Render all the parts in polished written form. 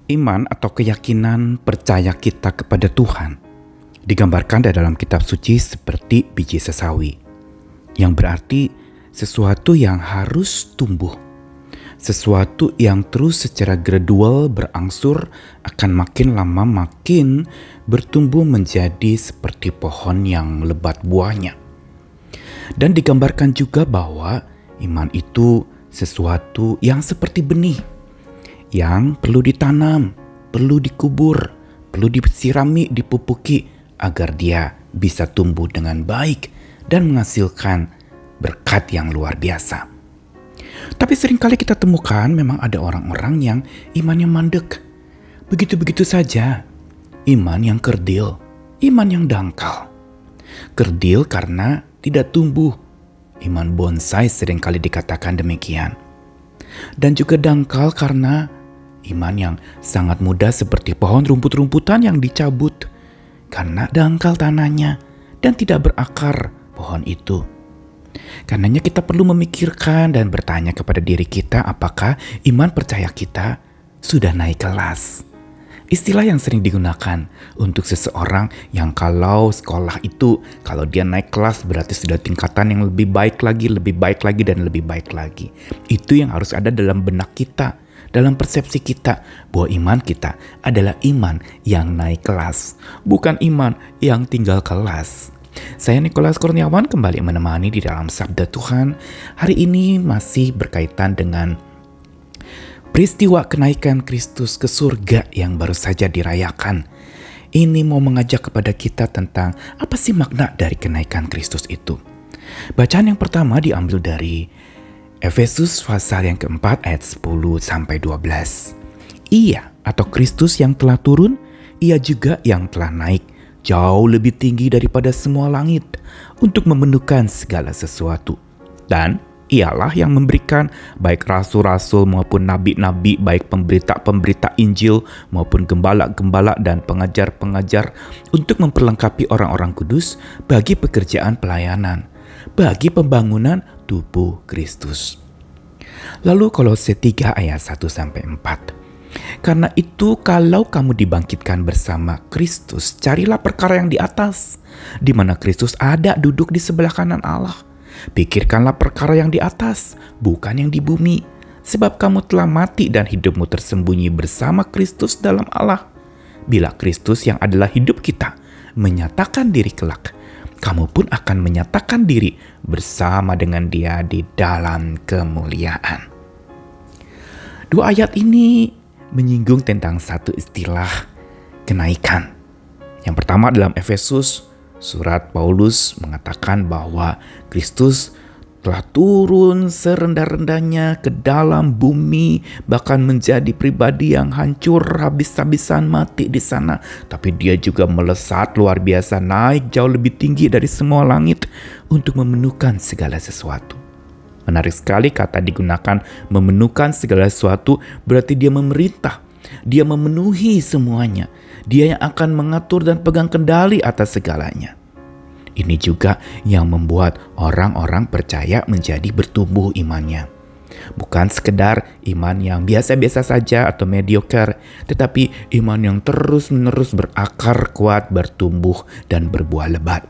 Iman atau keyakinan percaya kita kepada Tuhan digambarkan dalam kitab suci seperti biji sesawi, yang berarti sesuatu yang harus tumbuh, sesuatu yang terus secara gradual berangsur akan makin lama makin bertumbuh menjadi seperti pohon yang lebat buahnya. Dan digambarkan juga bahwa iman itu sesuatu yang seperti benih, yang perlu ditanam, perlu dikubur, perlu disirami, dipupuki agar dia bisa tumbuh dengan baik dan menghasilkan berkat yang luar biasa. Tapi seringkali kita temukan memang ada orang-orang yang imannya mandek. Begitu-begitu saja. Iman yang kerdil, iman yang dangkal. Kerdil karena tidak tumbuh. Iman bonsai seringkali dikatakan demikian. Dan juga dangkal karena iman yang sangat mudah seperti pohon rumput-rumputan yang dicabut karena dangkal tanahnya dan tidak berakar pohon itu. Karenanya kita perlu memikirkan dan bertanya kepada diri kita apakah iman percaya kita sudah naik kelas. Istilah yang sering digunakan untuk seseorang yang kalau sekolah itu, kalau dia naik kelas berarti sudah tingkatan yang lebih baik lagi, dan lebih baik lagi. Itu yang harus ada dalam benak kita, dalam persepsi kita, bahwa iman kita adalah iman yang naik kelas, bukan iman yang tinggal kelas. Saya Nikolas Kurniawan kembali menemani di dalam Sabda Tuhan. Hari ini masih berkaitan dengan peristiwa kenaikan Kristus ke surga yang baru saja dirayakan. Ini mau mengajak kepada kita tentang apa sih makna dari kenaikan Kristus itu. Bacaan yang pertama diambil dari Efesus pasal yang keempat ayat 10-12. Ia atau Kristus yang telah turun, ia juga yang telah naik jauh lebih tinggi daripada semua langit untuk memenuhkan segala sesuatu. Dan ialah yang memberikan baik rasul-rasul maupun nabi-nabi, baik pemberita-pemberita Injil maupun gembala-gembala dan pengajar-pengajar untuk memperlengkapi orang-orang kudus bagi pekerjaan pelayanan, bagi pembangunan tubuh Kristus. Lalu Kolose 3 ayat 1-4. Karena itu kalau kamu dibangkitkan bersama Kristus, carilah perkara yang di atas, di mana Kristus ada duduk di sebelah kanan Allah. Pikirkanlah perkara yang di atas, bukan yang di bumi. Sebab kamu telah mati dan hidupmu tersembunyi bersama Kristus dalam Allah. Bila Kristus yang adalah hidup kita menyatakan diri kelak, kamu pun akan menyatakan diri bersama dengan Dia di dalam kemuliaan. Dua ayat ini menyinggung tentang satu istilah kenaikan. Yang pertama dalam Efesus, surat Paulus mengatakan bahwa Kristus telah turun serendah-rendahnya ke dalam bumi, bahkan menjadi pribadi yang hancur habis-habisan mati di sana. Tapi dia juga melesat luar biasa, naik jauh lebih tinggi dari semua langit untuk memenuhkan segala sesuatu. Menarik sekali kata digunakan memenuhkan segala sesuatu, berarti dia memerintah. Dia memenuhi semuanya. Dia yang akan mengatur dan pegang kendali atas segalanya. Ini juga yang membuat orang-orang percaya menjadi bertumbuh imannya. Bukan sekedar iman yang biasa-biasa saja atau mediocre, tetapi iman yang terus-menerus berakar kuat, bertumbuh, dan berbuah lebat.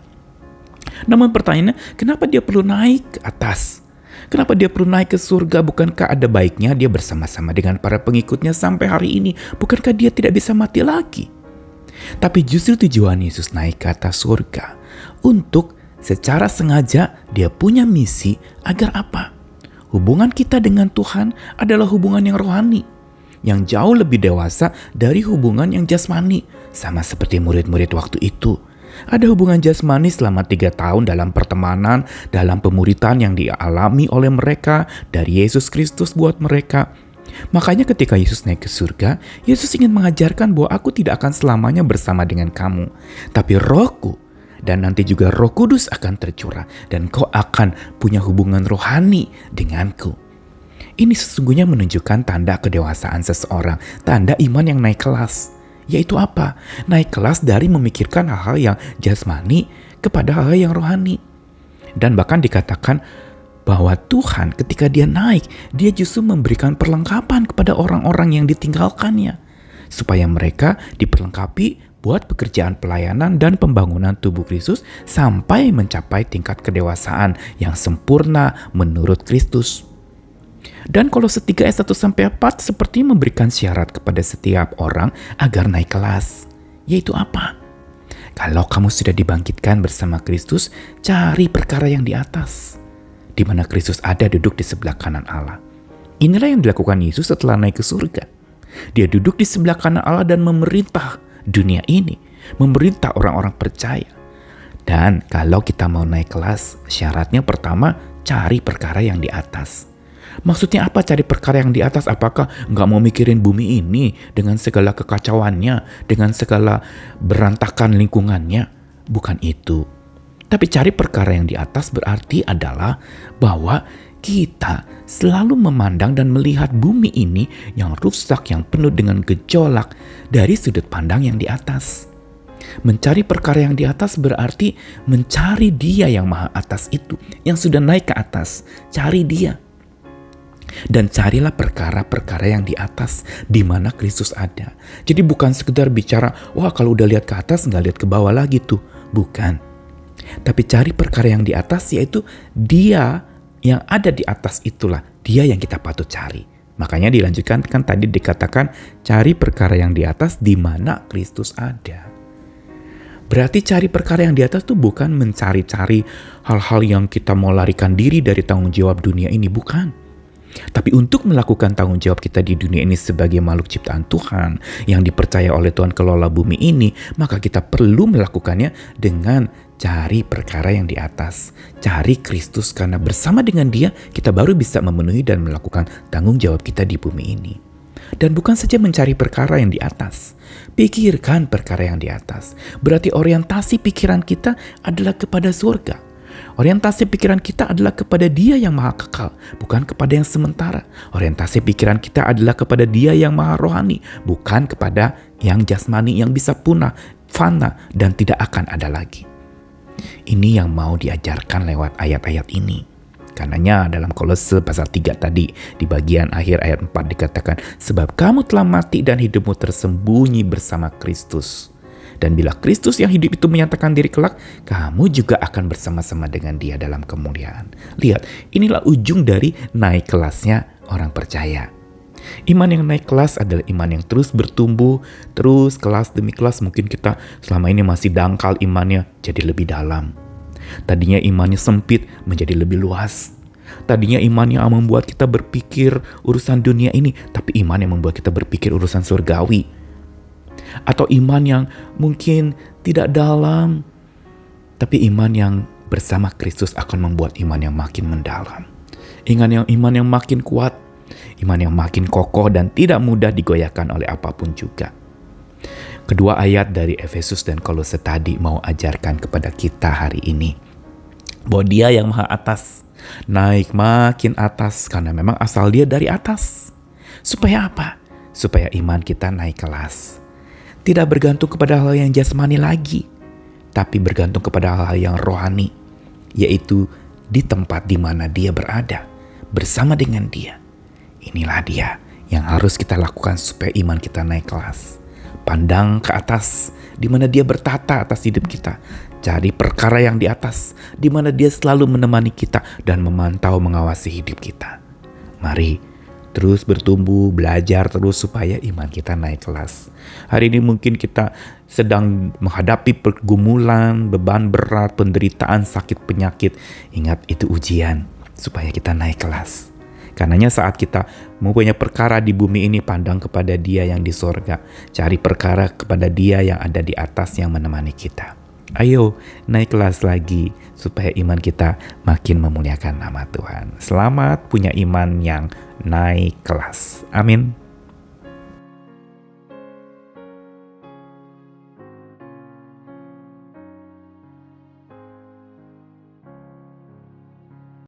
Namun pertanyaannya, kenapa dia perlu naik ke atas? Kenapa dia perlu naik ke surga? Bukankah ada baiknya dia bersama-sama dengan para pengikutnya sampai hari ini? Bukankah dia tidak bisa mati lagi? Tapi justru tujuan Yesus naik ke atas surga untuk secara sengaja dia punya misi agar apa? Hubungan kita dengan Tuhan adalah hubungan yang rohani, yang jauh lebih dewasa dari hubungan yang jasmani, sama seperti murid-murid waktu itu. Ada hubungan jasmani selama 3 tahun dalam pertemanan, dalam pemuritan yang dialami oleh mereka dari Yesus Kristus buat mereka. Makanya ketika Yesus naik ke surga, Yesus ingin mengajarkan bahwa aku tidak akan selamanya bersama dengan kamu. Tapi Rohku dan nanti juga Roh Kudus akan tercurah dan kau akan punya hubungan rohani denganku. Ini sesungguhnya menunjukkan tanda kedewasaan seseorang, tanda iman yang naik kelas. Yaitu apa? Naik kelas dari memikirkan hal-hal yang jasmani kepada hal-hal yang rohani. Dan bahkan dikatakan bahwa Tuhan ketika dia naik, dia justru memberikan perlengkapan kepada orang-orang yang ditinggalkannya. supaya mereka diperlengkapi buat pekerjaan pelayanan dan pembangunan tubuh Kristus sampai mencapai tingkat kedewasaan yang sempurna menurut Kristus. Dan Kolose 3 ayat 1-4 seperti memberikan syarat kepada setiap orang agar naik kelas. Yaitu apa? Kalau kamu sudah dibangkitkan bersama Kristus, cari perkara yang di atas, di mana Kristus ada duduk di sebelah kanan Allah. Inilah yang dilakukan Yesus setelah naik ke surga. Dia duduk di sebelah kanan Allah dan memerintah dunia ini, memerintah orang-orang percaya. Dan kalau kita mau naik kelas, syaratnya pertama, cari perkara yang di atas. Maksudnya apa cari perkara yang di atas? Apakah nggak mau mikirin bumi ini dengan segala kekacauannya, dengan segala berantakan lingkungannya? Bukan itu. Tapi cari perkara yang di atas berarti adalah bahwa kita selalu memandang dan melihat bumi ini yang rusak, yang penuh dengan gejolak dari sudut pandang yang di atas. Mencari perkara yang di atas berarti mencari Dia yang maha atas itu, yang sudah naik ke atas. Cari Dia. Dan carilah perkara-perkara yang di atas, di mana Kristus ada. Jadi bukan sekedar bicara, wah kalau udah lihat ke atas nggak lihat ke bawah lagi tuh. Bukan. Tapi cari perkara yang di atas, yaitu Dia yang ada di atas itulah Dia yang kita patut cari. Makanya dilanjutkan kan tadi dikatakan cari perkara yang di atas di mana Kristus ada. Berarti cari perkara yang di atas tuh bukan mencari-cari hal-hal yang kita mau larikan diri dari tanggung jawab dunia ini, bukan. Tapi untuk melakukan tanggung jawab kita di dunia ini sebagai makhluk ciptaan Tuhan yang dipercaya oleh Tuhan kelola bumi ini, maka kita perlu melakukannya dengan cari perkara yang di atas. Cari Kristus, karena bersama dengan Dia kita baru bisa memenuhi dan melakukan tanggung jawab kita di bumi ini. Dan bukan saja mencari perkara yang di atas, pikirkan perkara yang di atas. Berarti orientasi pikiran kita adalah kepada surga. Orientasi pikiran kita adalah kepada Dia yang maha kekal, bukan kepada yang sementara. Orientasi pikiran kita adalah kepada Dia yang maha rohani, bukan kepada yang jasmani yang bisa punah, fana, dan tidak akan ada lagi. Ini yang mau diajarkan lewat ayat-ayat ini. Karenanya dalam Kolose pasal 3 tadi, di bagian akhir ayat 4 dikatakan, sebab kamu telah mati dan hidupmu tersembunyi bersama Kristus. Dan bila Kristus yang hidup itu menyatakan diri kelak, kamu juga akan bersama-sama dengan Dia dalam kemuliaan. Lihat, inilah ujung dari naik kelasnya orang percaya. Iman yang naik kelas adalah iman yang terus bertumbuh, terus kelas demi kelas. Mungkin kita selama ini masih dangkal imannya, jadi lebih dalam. Tadinya imannya sempit, menjadi lebih luas. Tadinya iman yang membuat kita berpikir urusan dunia ini, tapi iman yang membuat kita berpikir urusan surgawi. Atau iman yang mungkin tidak dalam, tapi iman yang bersama Kristus akan membuat iman yang makin mendalam. Iman yang makin kuat, iman yang makin kokoh dan tidak mudah digoyahkan oleh apapun juga. Kedua ayat dari Efesus dan Kolose tadi mau ajarkan kepada kita hari ini bahwa Dia yang maha atas naik makin atas karena memang asal Dia dari atas. Supaya apa? Supaya iman kita naik kelas. Tidak bergantung kepada hal yang jasmani lagi, tapi bergantung kepada hal yang rohani, yaitu di tempat di mana Dia berada, bersama dengan Dia. Inilah Dia yang harus kita lakukan supaya iman kita naik kelas. Pandang ke atas, di mana Dia bertata atas hidup kita. Cari perkara yang di atas, di mana Dia selalu menemani kita dan memantau mengawasi hidup kita. Mari terus bertumbuh, belajar terus supaya iman kita naik kelas. Hari ini mungkin kita sedang menghadapi pergumulan, beban berat, penderitaan, sakit, penyakit. Ingat, itu ujian supaya kita naik kelas. Karenanya saat kita mempunyai perkara di bumi ini, pandang kepada Dia yang di sorga. Cari perkara kepada Dia yang ada di atas yang menemani kita. Ayo naik kelas lagi supaya iman kita makin memuliakan nama Tuhan. Selamat punya iman yang naik kelas. Amin.